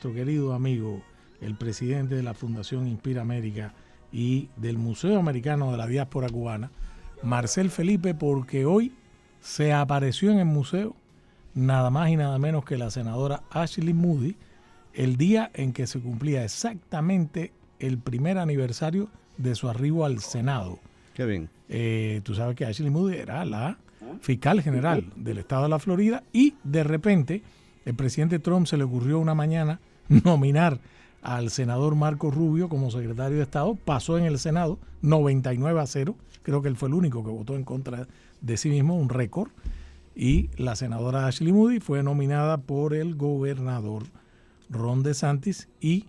nuestro querido amigo, el presidente de la Fundación Inspira América y del Museo Americano de la Diáspora Cubana, Marcel Felipe, porque hoy se apareció en el museo nada más y nada menos que la senadora Ashley Moody, el día en que se cumplía exactamente el primer aniversario de su arribo al Senado. Qué bien. Tú sabes que Ashley Moody era la fiscal general del estado de la Florida y de repente el presidente Trump se le ocurrió una mañana nominar al senador Marco Rubio como secretario de Estado. Pasó en el Senado 99-0. Creo que él fue el único que votó en contra de sí mismo, un récord. Y la senadora Ashley Moody fue nominada por el gobernador Ron DeSantis y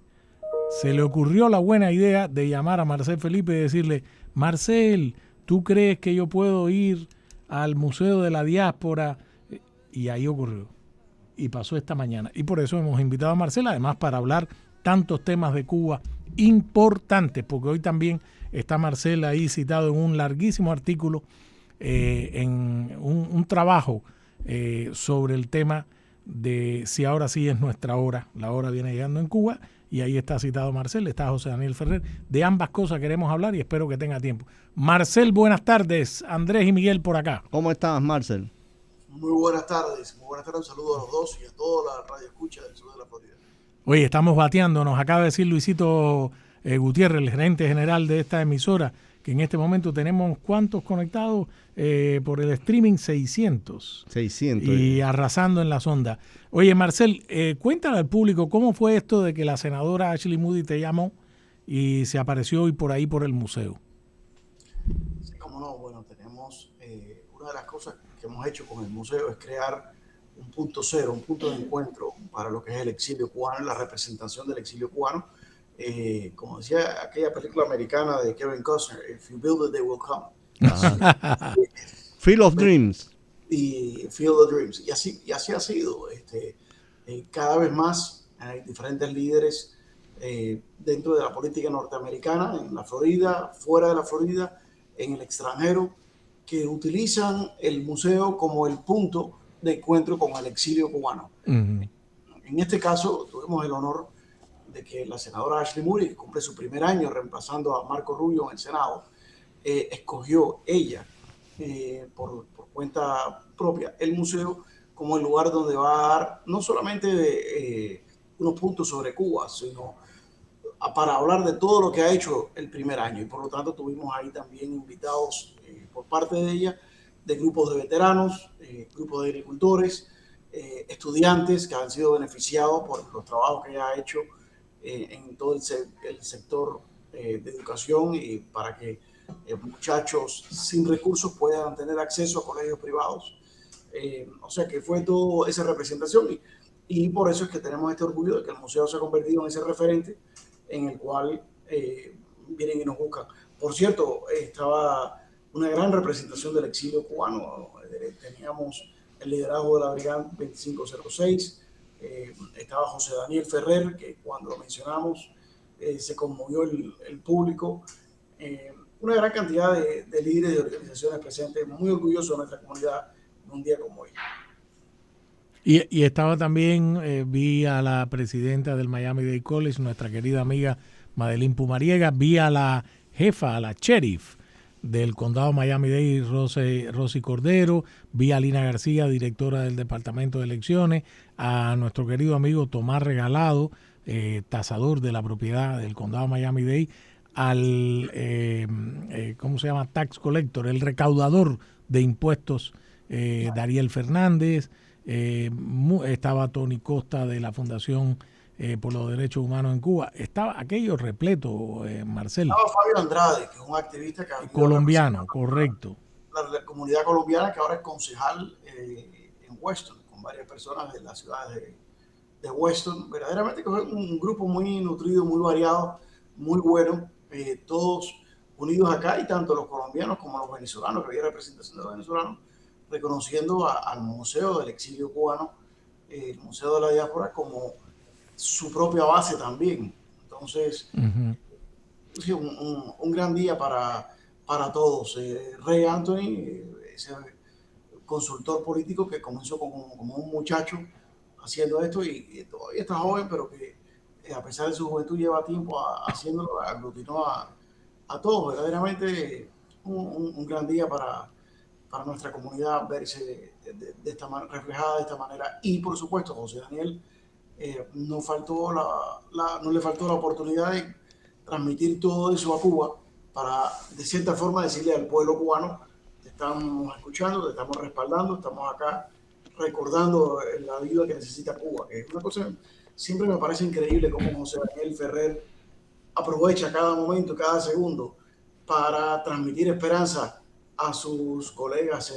se le ocurrió la buena idea de llamar a Marcel Felipe y decirle: Marcel, ¿tú crees que yo puedo ir al Museo de la Diáspora? Y ahí ocurrió. Y pasó esta mañana. Y por eso hemos invitado a Marcel, además para hablar tantos temas de Cuba importantes, porque hoy también está Marcel ahí citado en un larguísimo artículo, en un trabajo sobre el tema de si ahora sí es nuestra hora. La hora viene llegando en Cuba. Y ahí está citado Marcel, está José Daniel Ferrer. De ambas cosas queremos hablar y espero que tenga tiempo. Marcel, buenas tardes. Andrés y Miguel por acá. ¿Cómo estás, Marcel? Muy buenas tardes. Un saludo a los dos y a toda la radio escucha del sur de la Florida. Oye, estamos bateando. Nos acaba de decir Luisito Gutiérrez, el gerente general de esta emisora, que en este momento tenemos, ¿cuántos conectados? Por el streaming, 600. 600. Y arrasando en las ondas. Oye, Marcel, cuéntale al público cómo fue esto de que la senadora Ashley Moody te llamó y se apareció hoy por ahí por el museo. Sí, cómo no. Bueno, tenemos una de las cosas que hemos hecho con el museo es crear un punto cero, un punto de encuentro para lo que es el exilio cubano, la representación del exilio cubano. Como decía aquella película americana de Kevin Costner, If you build it, they will come. Field of Dreams. Y Field of Dreams. Y así ha sido. Cada vez más hay diferentes líderes dentro de la política norteamericana, en la Florida, fuera de la Florida, en el extranjero, que utilizan el museo como el punto de encuentro con el exilio cubano. En este caso, tuvimos el honor de que la senadora Ashley Moody, que cumple su primer año reemplazando a Marco Rubio en el Senado, escogió ella, por cuenta propia, el museo como el lugar donde va a dar no solamente unos puntos sobre Cuba, sino para hablar de todo lo que ha hecho el primer año. Y por lo tanto tuvimos ahí también invitados por parte de ella, de grupos de veteranos, grupos de agricultores, estudiantes que han sido beneficiados por los trabajos que ella ha hecho en todo el sector de educación, y para que muchachos sin recursos puedan tener acceso a colegios privados. O sea que fue toda esa representación y por eso es que tenemos este orgullo de que el museo se ha convertido en ese referente en el cual vienen y nos buscan. Por cierto, estaba una gran representación del exilio cubano. Teníamos el liderazgo de la Brigada 2506, estaba José Daniel Ferrer, que cuando lo mencionamos se conmovió el público. Una gran cantidad de líderes de organizaciones presentes, muy orgullosos de nuestra comunidad en un día como hoy. Y estaba también, vi a la presidenta del Miami-Dade College, nuestra querida amiga Madeline Pumariega, vi a la jefa, a la sheriff del condado Miami-Dade, Rosy Cordero, vi a Lina García, directora del Departamento de Elecciones, a nuestro querido amigo Tomás Regalado, tasador de la propiedad del condado Miami-Dade, al, ¿cómo se llama? Tax collector, el recaudador de impuestos, Dariel Fernández, estaba Tony Costa de la Fundación por los Derechos Humanos en Cuba. Estaba aquello repleto, Marcel. Estaba Fabio Andrade, que es un activista que colombiano, correcto. La comunidad colombiana, que ahora es concejal en Weston, con varias personas de la ciudad de Weston. Verdaderamente que fue un grupo muy nutrido, muy variado, muy bueno, todos unidos acá, y tanto los colombianos como los venezolanos, que había representación de los venezolanos, reconociendo al Museo del Exilio Cubano, el Museo de la Diáspora, como su propia base también. Entonces, sí, un gran día para todos. Ray Anthony, ese consultor político que comenzó como un muchacho haciendo esto y todavía está joven, pero que a pesar de su juventud, lleva tiempo haciéndolo, aglutinó a todos. Verdaderamente un gran día para nuestra comunidad verse reflejada de esta manera. Y por supuesto, José Daniel no le faltó la oportunidad de transmitir todo eso a Cuba para, de cierta forma, decirle al pueblo cubano, te estamos escuchando, te estamos respaldando, estamos acá recordando la ayuda que necesita Cuba, que es una cosa, siempre me parece increíble cómo José Daniel Ferrer aprovecha cada momento, cada segundo para transmitir esperanza a sus colegas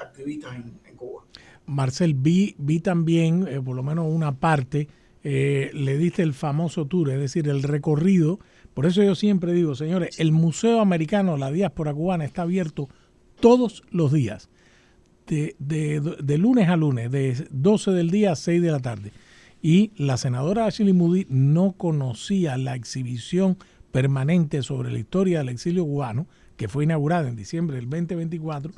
activistas en Cuba. Marcel, vi también, por lo menos una parte, le diste el famoso tour, es decir, el recorrido. Por eso yo siempre digo, señores, el Museo Americano de la Diáspora Cubana está abierto todos los días, de lunes a lunes, de 12 del día a 6 de la tarde. Y la senadora Ashley Moody no conocía la exhibición permanente sobre la historia del exilio cubano, que fue inaugurada en diciembre del 2024,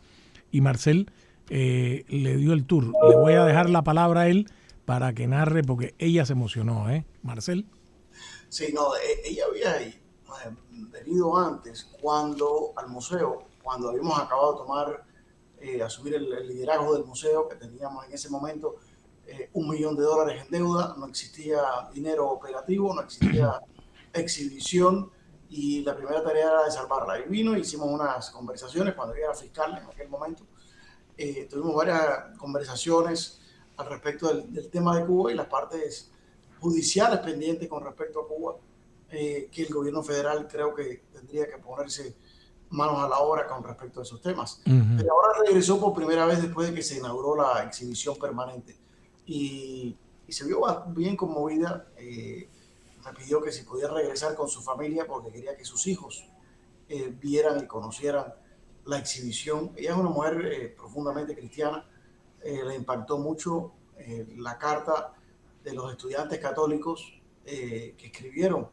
y Marcel le dio el tour. Le voy a dejar la palabra a él para que narre, porque ella se emocionó, Marcel. Sí, no, ella había venido antes al museo, cuando habíamos acabado de asumir el liderazgo del museo, que teníamos en ese momento $1 millón en deuda, no existía dinero operativo, no existía exhibición, y la primera tarea era de salvarla. Y vino, hicimos unas conversaciones cuando ella era fiscal en aquel momento. Tuvimos varias conversaciones al respecto del tema de Cuba y las partes judiciales pendientes con respecto a Cuba, que el gobierno federal creo que tendría que ponerse manos a la obra con respecto a esos temas. Pero ahora regresó por primera vez después de que se inauguró la exhibición permanente y se vio bien conmovida. Me pidió que si podía regresar con su familia porque quería que sus hijos vieran y conocieran la exhibición. Ella es una mujer profundamente cristiana. Le impactó mucho la carta de los estudiantes católicos que escribieron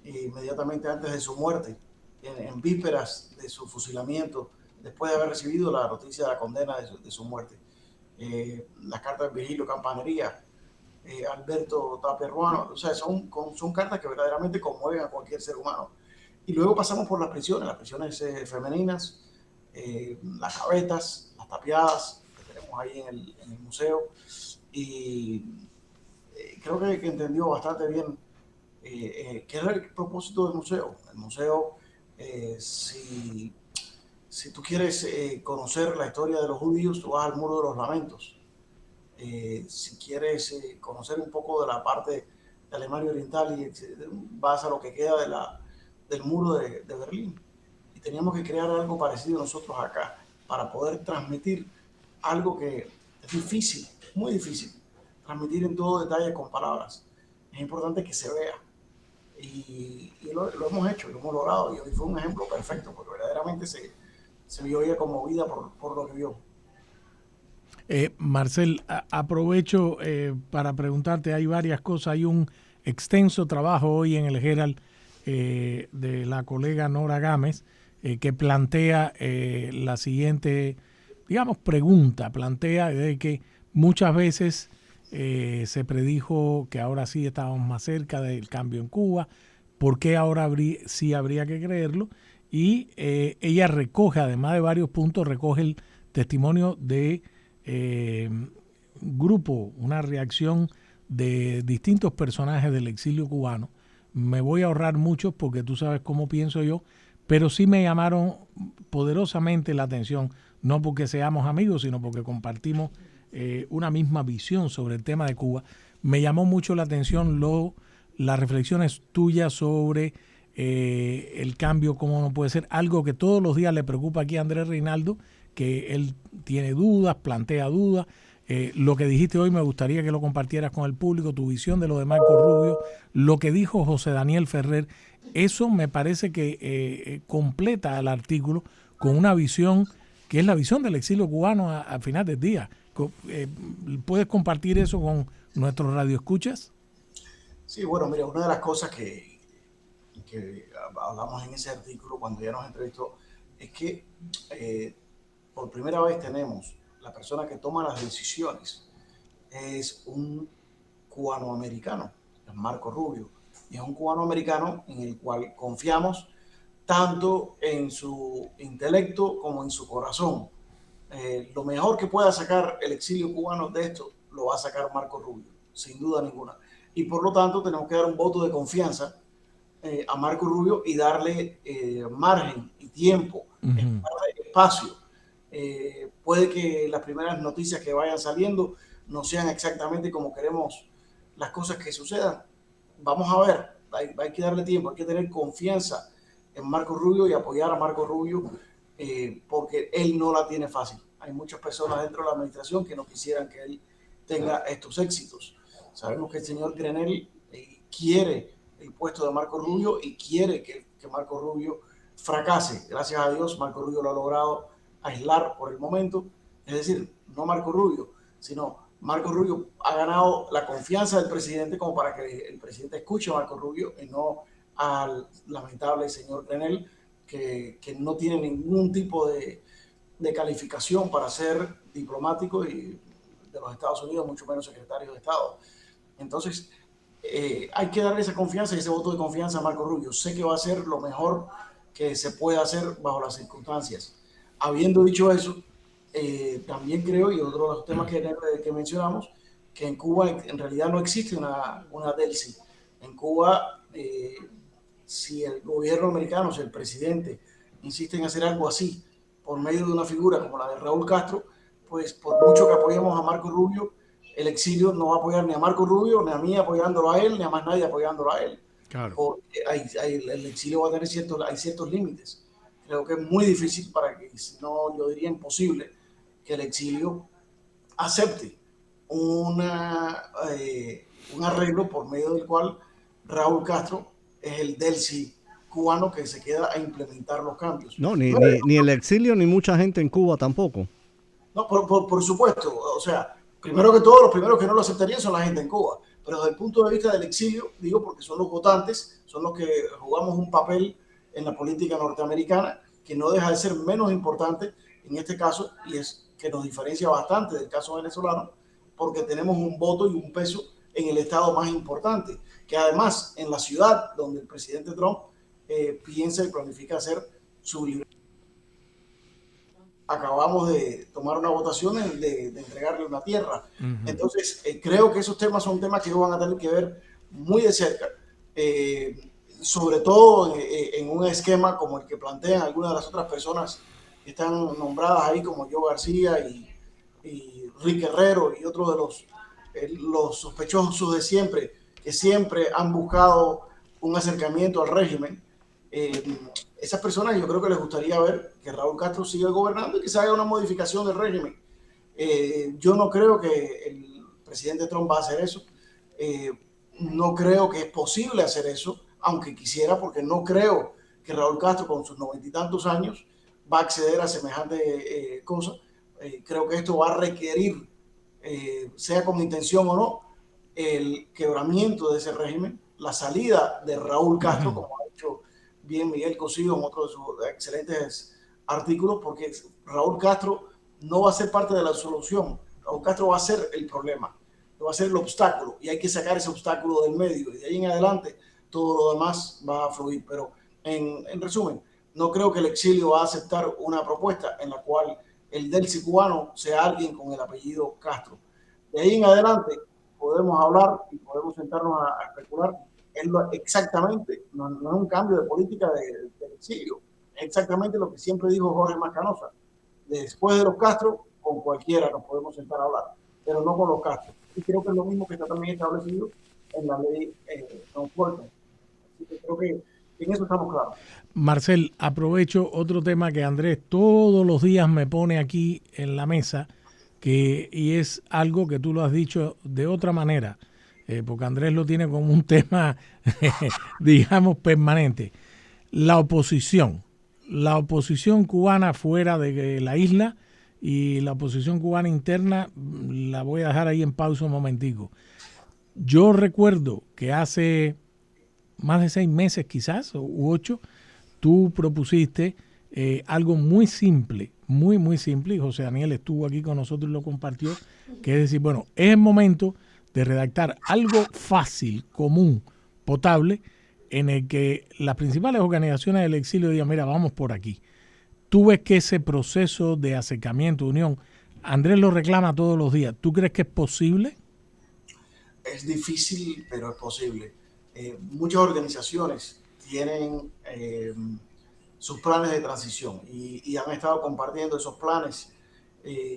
inmediatamente antes de su muerte, en vísperas de su fusilamiento, después de haber recibido la noticia de la condena de su muerte. Las cartas de Virgilio Campanería, Alberto Tapia Ruano, o sea, son cartas que verdaderamente conmueven a cualquier ser humano. Y luego pasamos por las prisiones femeninas, las gavetas, las tapiadas que tenemos ahí en el museo, y creo que entendió bastante bien qué era el propósito del museo. El museo, si tú quieres conocer la historia de los judíos, tú vas al Muro de los Lamentos. Si quieres conocer un poco de la parte de Alemania Oriental, vas a lo que queda del muro de Berlín. Y teníamos que crear algo parecido nosotros acá para poder transmitir algo que es difícil, muy difícil, transmitir en todo detalle con palabras. Es importante que se vea. Y lo hemos hecho, lo hemos logrado. Y hoy fue un ejemplo perfecto, porque verdaderamente se vio ella conmovida por lo que vio. Marcel, aprovecho para preguntarte, hay varias cosas, hay un extenso trabajo hoy en el Herald de la colega Nora Gámez que plantea la siguiente, digamos, plantea de que muchas veces se predijo que ahora sí estábamos más cerca del cambio en Cuba, ¿por qué ahora sí habría que creerlo? Y ella recoge, además de varios puntos, recoge el testimonio de grupo, una reacción de distintos personajes del exilio cubano. Me voy a ahorrar muchos porque tú sabes cómo pienso yo, pero sí me llamaron poderosamente la atención, no porque seamos amigos, sino porque compartimos una misma visión sobre el tema de Cuba. Me llamó mucho la atención las reflexiones tuyas sobre el cambio, cómo no puede ser, algo que todos los días le preocupa aquí a Andrés Reinaldo, que él tiene dudas, plantea dudas. Lo que dijiste hoy me gustaría que lo compartieras con el público, tu visión de lo de Marco Rubio, lo que dijo José Daniel Ferrer. Eso me parece que completa el artículo con una visión que es la visión del exilio cubano al final del día. ¿Puedes compartir eso con nuestros radioescuchas? Sí, bueno, mira, una de las cosas que hablamos en ese artículo cuando ya nos entrevistó es que por primera vez tenemos la persona que toma las decisiones es un cubanoamericano, es es Marco Rubio. Y es un cubano americano en el cual confiamos tanto en su intelecto como en su corazón. Lo mejor que pueda sacar el exilio cubano de esto lo va a sacar Marco Rubio, sin duda ninguna. Y por lo tanto tenemos que dar un voto de confianza a Marco Rubio y darle margen y tiempo, espacio. Puede que las primeras noticias que vayan saliendo no sean exactamente como queremos las cosas que sucedan. Vamos a ver, hay que darle tiempo, hay que tener confianza en Marco Rubio y apoyar a Marco Rubio porque él no la tiene fácil. Hay muchas personas dentro de la administración que no quisieran que él tenga estos éxitos. Sabemos que el señor Grenell quiere el puesto de Marco Rubio y quiere que Marco Rubio fracase. Gracias a Dios, Marco Rubio lo ha logrado aislar por el momento. Es decir, no Marco Rubio, sino Marco Rubio ha ganado la confianza del presidente como para que el presidente escuche a Marco Rubio y no al lamentable señor Grenell, que no tiene ningún tipo de calificación para ser diplomático y de los Estados Unidos, mucho menos secretario de Estado. Entonces, hay que darle esa confianza y ese voto de confianza a Marco Rubio. Sé que va a ser lo mejor que se puede hacer bajo las circunstancias. Habiendo dicho eso, también creo, y otro de los temas que mencionamos, que en Cuba en realidad no existe una DELCI. En Cuba, si el gobierno americano, si el presidente insiste en hacer algo así por medio de una figura como la de Raúl Castro, pues por mucho que apoyemos a Marco Rubio, el exilio no va a apoyar ni a Marco Rubio, ni a mí apoyándolo a él, ni a más nadie apoyándolo a él. Claro. Porque el exilio va a tener ciertos límites. Creo que es muy difícil si no, yo diría imposible, que el exilio acepte un arreglo por medio del cual Raúl Castro es el DELCI cubano que se queda a implementar los cambios. No, ni el exilio ni mucha gente en Cuba tampoco. No, por supuesto. O sea, primero que todo, los primeros que no lo aceptarían son la gente en Cuba. Pero desde el punto de vista del exilio, digo porque son los votantes, son los que jugamos un papel en la política norteamericana que no deja de ser menos importante en este caso, y es que nos diferencia bastante del caso venezolano, porque tenemos un voto y un peso en el estado más importante, que además en la ciudad donde el presidente Trump piensa y planifica hacer su libre. Acabamos de tomar una votación de entregarle una tierra. Entonces, creo que esos temas son temas que van a tener que ver muy de cerca, sobre todo en un esquema como el que plantean algunas de las otras personas que están nombradas ahí, como Joe García y Rick Herrero y otros de los sospechosos de siempre, que siempre han buscado un acercamiento al régimen. Esas personas yo creo que les gustaría ver que Raúl Castro siga gobernando y que se haga una modificación del régimen. Yo no creo que el presidente Trump va a hacer eso. No creo que es posible hacer eso, aunque quisiera, porque no creo que Raúl Castro con sus 90 y tantos años va a acceder a semejante cosa. Creo que esto va a requerir, sea con intención o no, el quebramiento de ese régimen, la salida de Raúl Castro, como ha dicho bien Miguel Cosío en otro de sus excelentes artículos, porque Raúl Castro no va a ser parte de la solución. Raúl Castro va a ser el problema, va a ser el obstáculo, y hay que sacar ese obstáculo del medio, y de ahí en adelante todo lo demás va a fluir. Pero en resumen, no creo que el exilio va a aceptar una propuesta en la cual el DELCI cubano sea alguien con el apellido Castro. De ahí en adelante podemos hablar y podemos sentarnos a especular. Exactamente, no es un cambio de política del exilio, es exactamente lo que siempre dijo Jorge Mascanosa. Después de los Castro, con cualquiera nos podemos sentar a hablar, pero no con los Castro. Y creo que es lo mismo que está también establecido en la ley Fulton. Así que creo que en eso estamos claros. Marcel, aprovecho otro tema que Andrés todos los días me pone aquí en la mesa, y es algo que tú lo has dicho de otra manera, porque Andrés lo tiene como un tema, digamos, permanente. La oposición cubana fuera de la isla y la oposición cubana interna, la voy a dejar ahí en pausa un momentico. Yo recuerdo que hace más de 6 meses quizás, u 8, tú propusiste algo muy simple, muy simple, y José Daniel estuvo aquí con nosotros y lo compartió, que es decir, bueno, es el momento de redactar algo fácil, común, potable, en el que las principales organizaciones del exilio digan, mira, vamos por aquí. Tú ves que ese proceso de acercamiento, de unión, Andrés lo reclama todos los días. ¿Tú crees que es posible? Es difícil, pero es posible. Muchas organizaciones tienen sus planes de transición y han estado compartiendo esos planes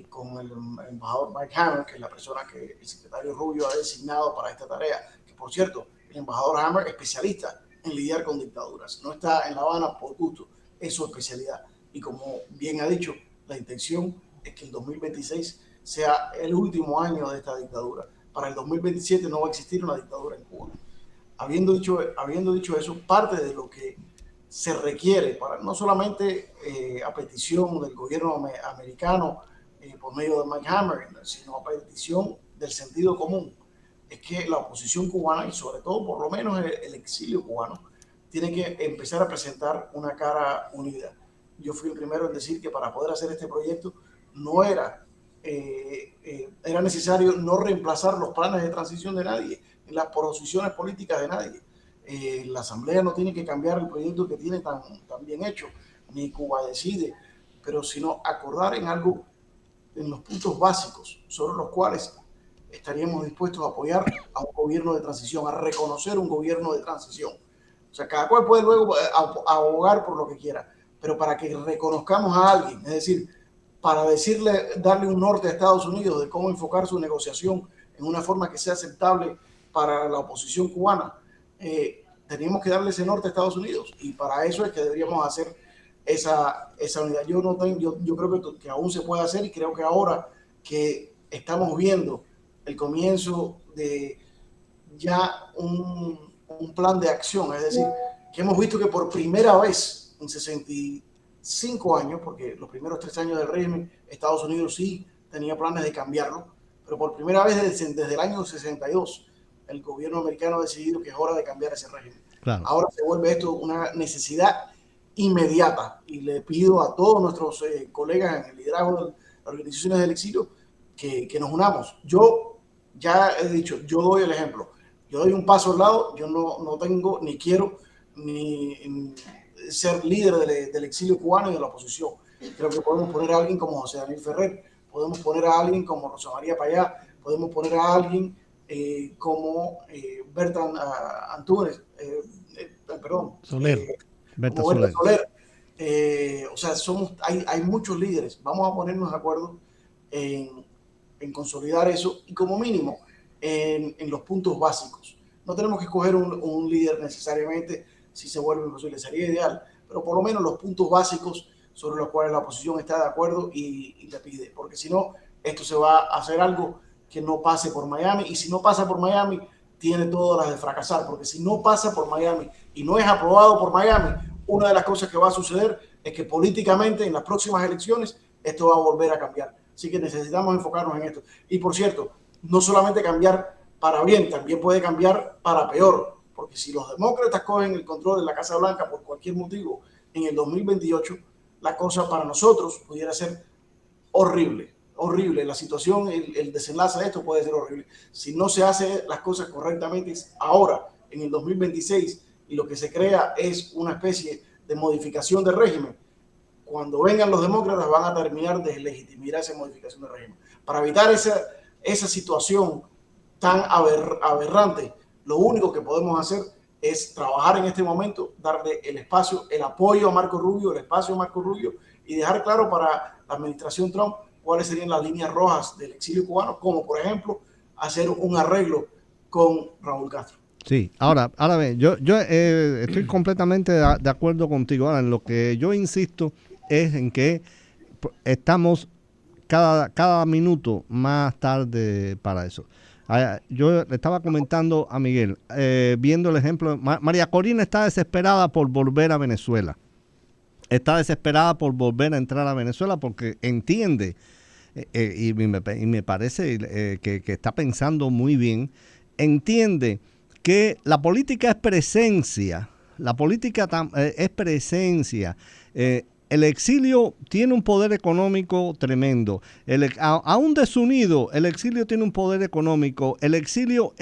con el embajador Mike Hammer, que es la persona que el secretario Rubio ha designado para esta tarea. Que, por cierto, el embajador Hammer es especialista en lidiar con dictaduras. No está en La Habana por gusto, es su especialidad. Y como bien ha dicho, la intención es que el 2026 sea el último año de esta dictadura. Para el 2027 no va a existir una dictadura en Cuba. Habiendo dicho eso, parte de lo que se requiere, para no solamente a petición del gobierno americano por medio de Mike Hammer, sino a petición del sentido común, es que la oposición cubana, y sobre todo por lo menos el exilio cubano, tiene que empezar a presentar una cara unida. Yo fui el primero en decir que para poder hacer este proyecto no era necesario no reemplazar los planes de transición de nadie, las posiciones políticas de nadie. La Asamblea no tiene que cambiar el proyecto que tiene tan bien hecho, ni Cuba decide, pero sino acordar en algo, en los puntos básicos sobre los cuales estaríamos dispuestos a apoyar a un gobierno de transición, a reconocer un gobierno de transición. O sea, cada cual puede luego abogar por lo que quiera, pero para que reconozcamos a alguien, es decir, para darle un norte a Estados Unidos de cómo enfocar su negociación en una forma que sea aceptable para la oposición cubana, teníamos que darle ese norte a Estados Unidos, y para eso es que deberíamos hacer esa unidad. Yo creo que aún se puede hacer, y creo que ahora que estamos viendo el comienzo de ya un plan de acción, es decir, que hemos visto que por primera vez en 65 años, porque los primeros 3 años del régimen, Estados Unidos sí tenía planes de cambiarlo, pero por primera vez desde el año 62, el gobierno americano ha decidido que es hora de cambiar ese régimen. Claro. Ahora se vuelve esto una necesidad inmediata, y le pido a todos nuestros colegas en el liderazgo de las organizaciones del exilio que nos unamos. Yo ya he dicho, yo doy el ejemplo, yo doy un paso al lado, yo no tengo ni quiero ni ser líder del exilio cubano y de la oposición. Creo que podemos poner a alguien como José Daniel Ferrer, podemos poner a alguien como Rosa María Payá, podemos poner a alguien como Bertrand Antunes, Soler. Berta Soler. O sea, hay muchos líderes. Vamos a ponernos de acuerdo en consolidar eso, y como mínimo en los puntos básicos. No tenemos que escoger un líder necesariamente, si se vuelve imposible, sería ideal, pero por lo menos los puntos básicos sobre los cuales la oposición está de acuerdo y le pide, porque si no, esto se va a hacer algo que no pase por Miami, y si no pasa por Miami, tiene todas las de fracasar, porque si no pasa por Miami y no es aprobado por Miami, una de las cosas que va a suceder es que políticamente en las próximas elecciones esto va a volver a cambiar. Así que necesitamos enfocarnos en esto. Y por cierto, no solamente cambiar para bien, también puede cambiar para peor, porque si los demócratas cogen el control de la Casa Blanca por cualquier motivo en el 2028, la cosa para nosotros pudiera ser horrible. La situación, el desenlace de esto puede ser horrible. Si no se hace las cosas correctamente ahora, en el 2026, y lo que se crea es una especie de modificación del régimen, cuando vengan los demócratas van a terminar de legitimar esa modificación del régimen. Para evitar esa situación tan aberrante, lo único que podemos hacer es trabajar en este momento, darle el espacio, el apoyo a Marco Rubio, el espacio a Marco Rubio, y dejar claro para la administración Trump cuáles serían las líneas rojas del exilio cubano, como por ejemplo hacer un arreglo con Raúl Castro. Sí, ahora ve, yo estoy completamente de acuerdo contigo. Ahora, en lo que yo insisto es en que estamos cada minuto más tarde para eso. Yo le estaba comentando a Miguel, viendo el ejemplo, María Corina está desesperada por volver a Venezuela. Está desesperada por volver a entrar a Venezuela porque entiende, y me parece que está pensando muy bien, entiende que la política es presencia, es presencia. el exilio tiene un poder económico tremendo. Aún desunido, el exilio tiene un poder económico. El exilio,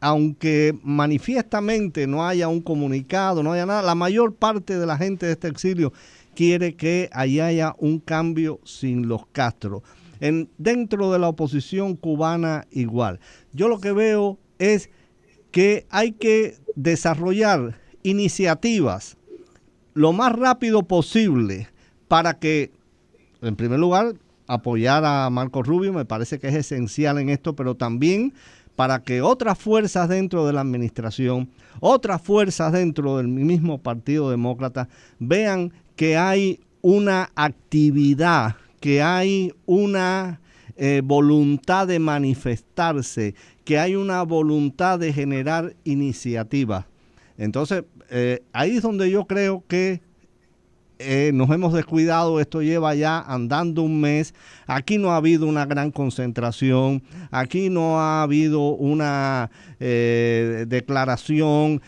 aunque manifiestamente no haya un comunicado, no haya nada, la mayor parte de la gente de este exilio quiere que allí haya un cambio sin los Castro. Dentro de la oposición cubana igual. Yo lo que veo es que hay que desarrollar iniciativas lo más rápido posible para que, en primer lugar, apoyar a Marco Rubio me parece que es esencial en esto, pero también para que otras fuerzas dentro de la administración, otras fuerzas dentro del mismo Partido Demócrata vean que hay una actividad, que hay una voluntad de manifestarse, que hay una voluntad de generar iniciativas. Entonces, ahí es donde yo creo que nos hemos descuidado. Esto lleva ya andando un mes. Aquí no ha habido una gran concentración. Aquí no ha habido una declaración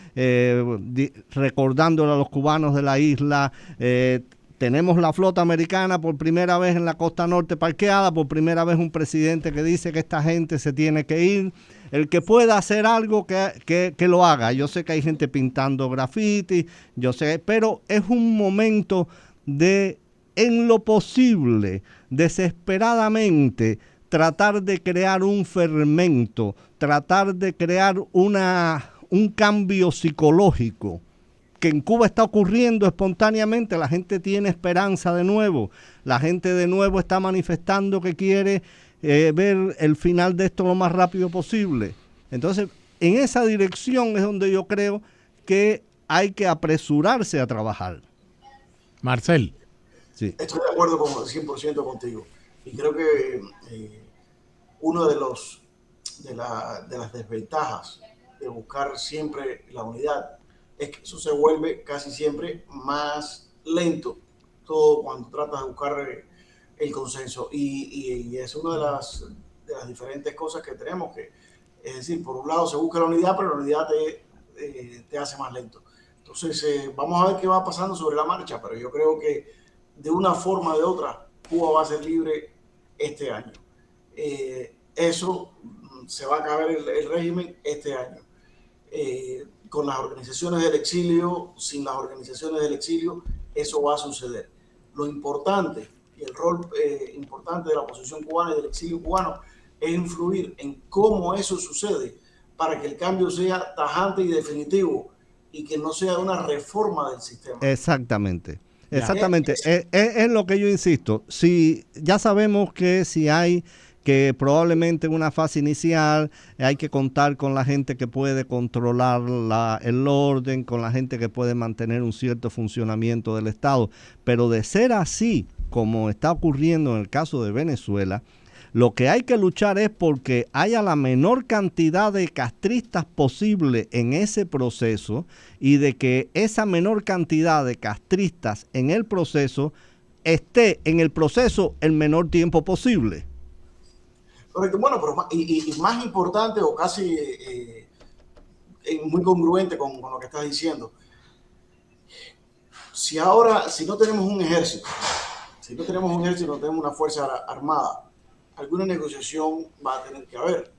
recordándole a los cubanos de la isla. Tenemos la flota americana por primera vez en la costa norte parqueada, por primera vez un presidente que dice que esta gente se tiene que ir. El que pueda hacer algo, que lo haga. Yo sé que hay gente pintando graffiti, yo sé, pero es un momento de, en lo posible, desesperadamente, tratar de crear un fermento, tratar de crear un cambio psicológico que en Cuba está ocurriendo espontáneamente. La gente tiene esperanza de nuevo, la gente de nuevo está manifestando que quiere ver el final de esto lo más rápido posible. Entonces, en esa dirección es donde yo creo que hay que apresurarse a trabajar. Marcel. Sí. Estoy de acuerdo 100% contigo. Y creo que uno de las desventajas de buscar siempre la unidad es que eso se vuelve casi siempre más lento, todo cuando tratas de buscar el consenso, y es una de las diferentes cosas que tenemos, que es decir, por un lado se busca la unidad, pero la unidad te hace más lento. Entonces vamos a ver qué va pasando sobre la marcha, pero yo creo que de una forma o de otra Cuba va a ser libre este año. Eso se va a acabar el régimen este año. Con las organizaciones del exilio, sin las organizaciones del exilio, eso va a suceder. Lo importante y el rol importante de la oposición cubana y del exilio cubano es influir en cómo eso sucede para que el cambio sea tajante y definitivo y que no sea una reforma del sistema. Exactamente. Exactamente. Es lo que yo insisto. Si ya sabemos que si hay que probablemente en una fase inicial hay que contar con la gente que puede controlar el orden, con la gente que puede mantener un cierto funcionamiento del Estado. Pero de ser así, como está ocurriendo en el caso de Venezuela, lo que hay que luchar es porque haya la menor cantidad de castristas posible en ese proceso, y de que esa menor cantidad de castristas en el proceso esté en el proceso el menor tiempo posible. Correcto. Bueno, pero y más importante, o casi muy congruente con lo que estás diciendo, si no tenemos un ejército, no tenemos una fuerza armada, alguna negociación va a tener que haber.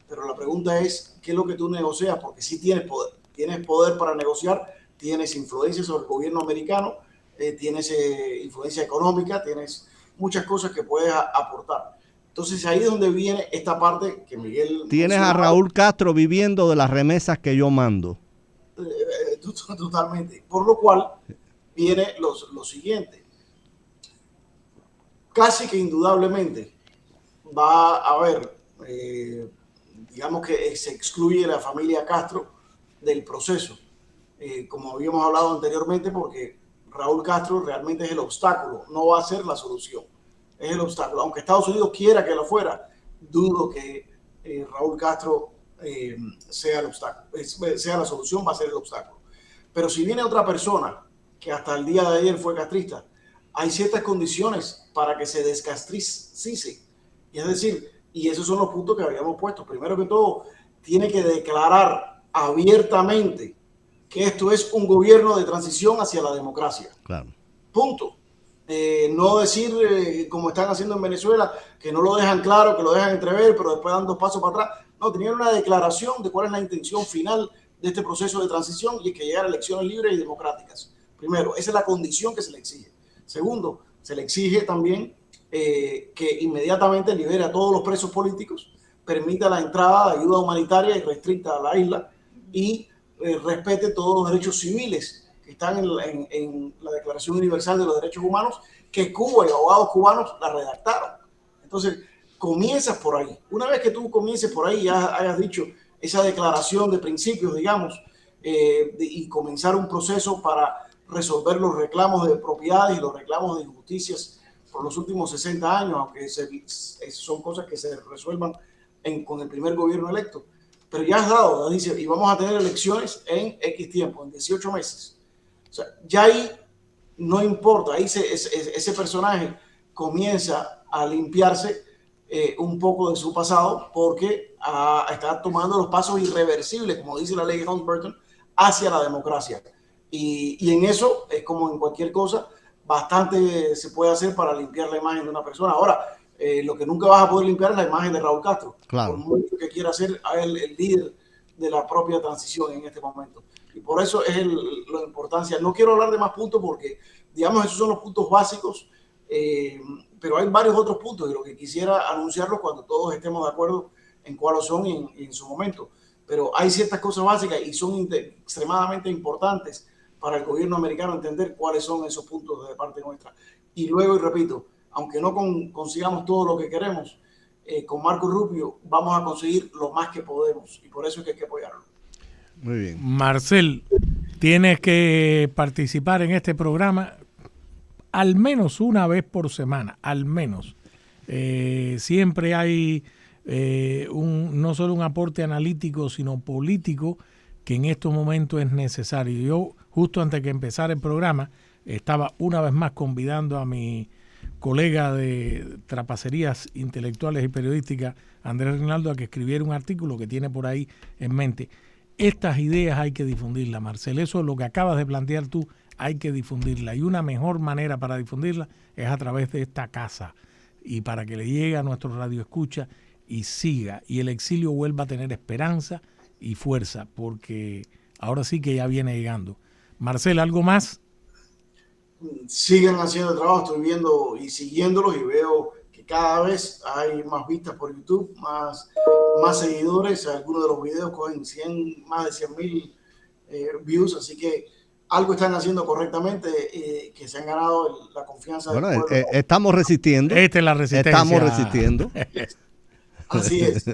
Pero la pregunta es, ¿qué es lo que tú negocias? Porque sí tienes poder. Tienes poder para negociar, tienes influencia sobre el gobierno americano, tienes influencia económica, tienes muchas cosas que puedes aportar. Entonces ahí es donde viene esta parte que Miguel... Tienes a Raúl Castro viviendo de las remesas que yo mando. Totalmente. Por lo cual viene lo siguiente. Casi que indudablemente va a haber, digamos que se excluye la familia Castro del proceso, como habíamos hablado anteriormente, porque Raúl Castro realmente es el obstáculo, no va a ser la solución, es el obstáculo. Aunque Estados Unidos quiera que lo fuera, dudo que Raúl Castro sea el obstáculo, sea la solución, va a ser el obstáculo. Pero si viene otra persona que hasta el día de ayer fue castrista, hay ciertas condiciones para que se descastrice. Y es decir, y esos son los puntos que habíamos puesto. Primero que todo, tiene que declarar abiertamente que esto es un gobierno de transición hacia la democracia. Claro. Punto. No decir, como están haciendo en Venezuela, que no lo dejan claro, que lo dejan entrever, pero después dan 2 pasos para atrás. No, tenían una declaración de cuál es la intención final de este proceso de transición, y es que llegara a elecciones libres y democráticas. Primero, esa es la condición que se le exige. Segundo, se le exige también que inmediatamente libere a todos los presos políticos, permita la entrada de ayuda humanitaria y restricta a la isla, y respete todos los derechos civiles que están en la Declaración Universal de los Derechos Humanos, que Cuba y abogados cubanos la redactaron. Entonces, comienzas por ahí. Una vez que tú comiences por ahí, ya hayas dicho esa declaración de principios, digamos, y comenzar un proceso para resolver los reclamos de propiedades y los reclamos de injusticias por los últimos 60 años, aunque son cosas que se resuelvan con el primer gobierno electo. Pero ya has dado, dice, y vamos a tener elecciones en X tiempo, en 18 meses. O sea, ya ahí no importa, ahí ese personaje comienza a limpiarse un poco de su pasado, porque está tomando los pasos irreversibles, como dice la ley Hunt-Burton, hacia la democracia. Y en eso, es como en cualquier cosa, bastante se puede hacer para limpiar la imagen de una persona. Ahora, lo que nunca vas a poder limpiar es la imagen de Raúl Castro, Claro. por mucho que quiera ser el líder de la propia transición en este momento. Y por eso es la importancia. No quiero hablar de más puntos porque, digamos, esos son los puntos básicos, pero hay varios otros puntos, y lo que quisiera anunciarlos cuando todos estemos de acuerdo en cuáles son en su momento. Pero hay ciertas cosas básicas y son extremadamente importantes para el gobierno americano entender cuáles son esos puntos de parte nuestra. Y luego, y repito, aunque no consigamos todo lo que queremos, con Marco Rubio vamos a conseguir lo más que podemos, y por eso es que hay que apoyarlo. Muy bien. Marcel, tienes que participar en este programa al menos una vez por semana, al menos. Siempre hay no solo un aporte analítico, sino político, que en estos momentos es necesario. Yo, justo antes que empezara el programa, estaba una vez más convidando a mi colega de trapacerías intelectuales y periodísticas, Andrés Rinaldo, a que escribiera un artículo que tiene por ahí en mente. Estas ideas hay que difundirlas, Marcel. Eso es lo que acabas de plantear tú, hay que difundirla. Y una mejor manera para difundirla es a través de esta casa, y para que le llegue a nuestro radio escucha y siga, y el exilio vuelva a tener esperanza y fuerza, porque ahora sí que ya viene llegando. Marcel, ¿algo más? Sigan haciendo el trabajo, estoy viendo y siguiéndolos, y veo que cada vez hay más vistas por YouTube, más seguidores. Algunos de los videos cogen más de 100,000 views, así que algo están haciendo correctamente, que se han ganado la confianza del pueblo. Estamos resistiendo. Esta es la resistencia. Estamos resistiendo. Así es.